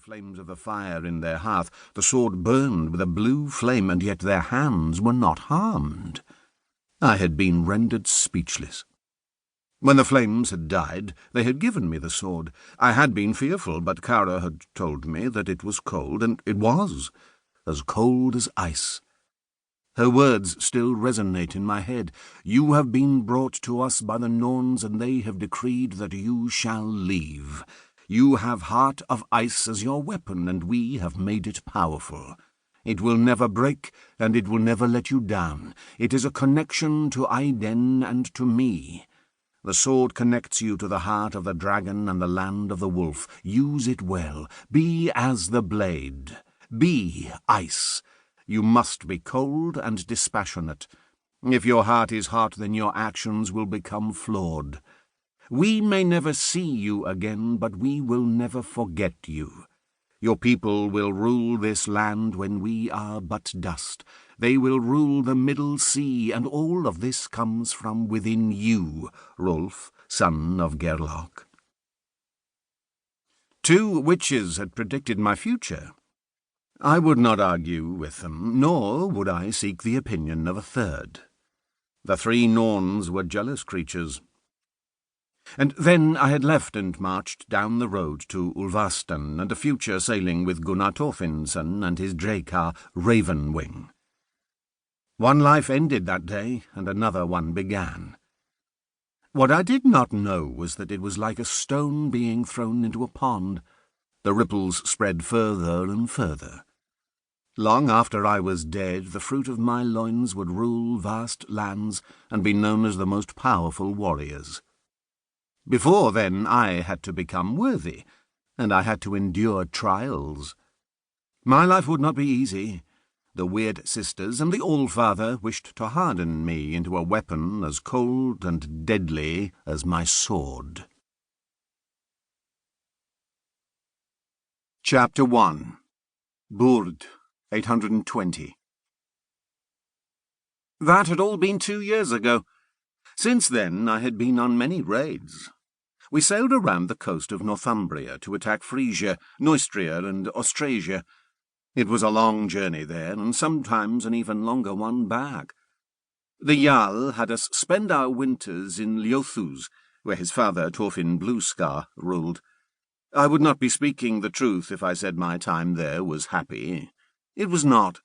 flames of the fire in their hearth, the sword burned with a blue flame, and yet their hands were not harmed. I had been rendered speechless. When the flames had died, they had given me the sword. I had been fearful, but Kara had told me that it was cold, and it was, as cold as ice. Her words still resonate in my head. You have been brought to us by the Norns, and they have decreed that you shall leave. You have heart of ice as your weapon, and we have made it powerful. It will never break, and it will never let you down. It is a connection to Aiden and to me. The sword connects you to the heart of the dragon and the land of the wolf. Use it well. Be as the blade. Be ice. You must be cold and dispassionate. If your heart is hot, then your actions will become flawed. We may never see you again, but we will never forget you. Your people will rule this land when we are but dust. They will rule the Middle Sea, and all of this comes from within you, Hrolf, son of Gerlach. 2 witches had predicted my future. I would not argue with them, nor would I seek the opinion of a third. The 3 Norns were jealous creatures. And then I had left and marched down the road to Ulfarston, and a future sailing with Gunnar Thorfinnson and his Dracar Ravenwing. One life ended that day, and another one began. What I did not know was that it was like a stone being thrown into a pond. The ripples spread further and further. Long after I was dead, the fruit of my loins would rule vast lands and be known as the most powerful warriors. Before then I had to become worthy, and I had to endure trials. My life would not be easy. The Weird Sisters and the Allfather wished to harden me into a weapon as cold and deadly as my sword. Chapter 1. Burd, 820. That had all been 2 years ago. Since then I had been on many raids. We sailed around the coast of Northumbria to attack Frisia, Neustria, and Austrasia. It was a long journey there, and sometimes an even longer one back. The Jarl had us spend our winters in Ljothus, where his father, Thorfinn Bluescar, ruled. I would not be speaking the truth if I said my time there was happy. It was not.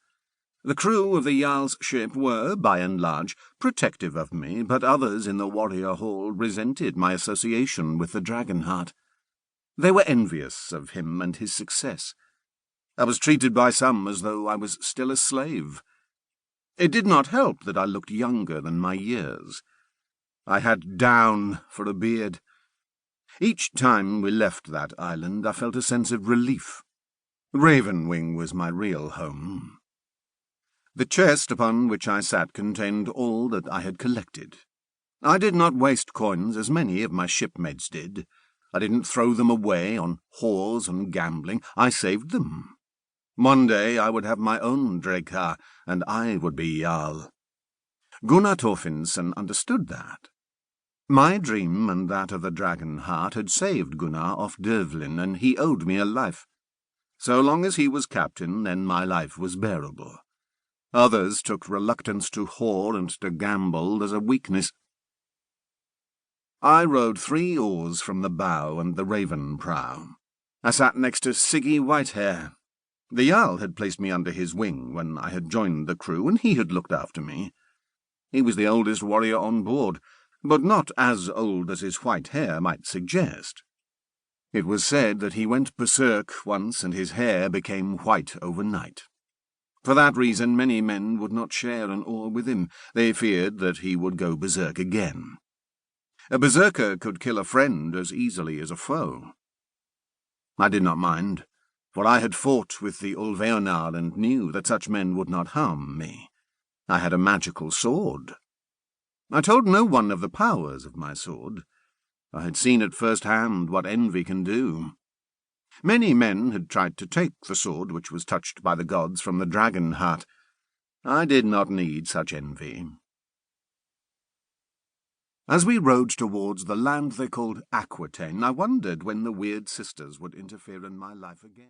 The crew of the Jarl's ship were, by and large, protective of me, but others in the warrior hall resented my association with the Dragonheart. They were envious of him and his success. I was treated by some as though I was still a slave. It did not help that I looked younger than my years. I had down for a beard. Each time we left that island, I felt a sense of relief. Ravenwing was my real home. The chest upon which I sat contained all that I had collected. I did not waste coins as many of my shipmates did. I didn't throw them away on whores and gambling. I saved them. One day I would have my own Dracar, and I would be Jarl. Gunnar Thorfinnson understood that. My dream and that of the Dragonheart had saved Gunnar off Dervlin, and he owed me a life. So long as he was captain, then my life was bearable. Others took reluctance to whore and to gamble as a weakness. I rowed 3 oars from the bow and the raven prow. I sat next to Siggy Whitehair. The Jarl had placed me under his wing when I had joined the crew, and he had looked after me. He was the oldest warrior on board, but not as old as his white hair might suggest. It was said that he went berserk once and his hair became white overnight. For that reason many men would not share an oar with him. They feared that he would go berserk again. A berserker could kill a friend as easily as a foe. I did not mind, for I had fought with the Ulveonar and knew that such men would not harm me. I had a magical sword. I told no one of the powers of my sword. I had seen at first hand what envy can do. Many men had tried to take the sword which was touched by the gods from the Dragonheart. I did not need such envy. As we rowed towards the land they called Aquitaine, I wondered when the Weird Sisters would interfere in my life again.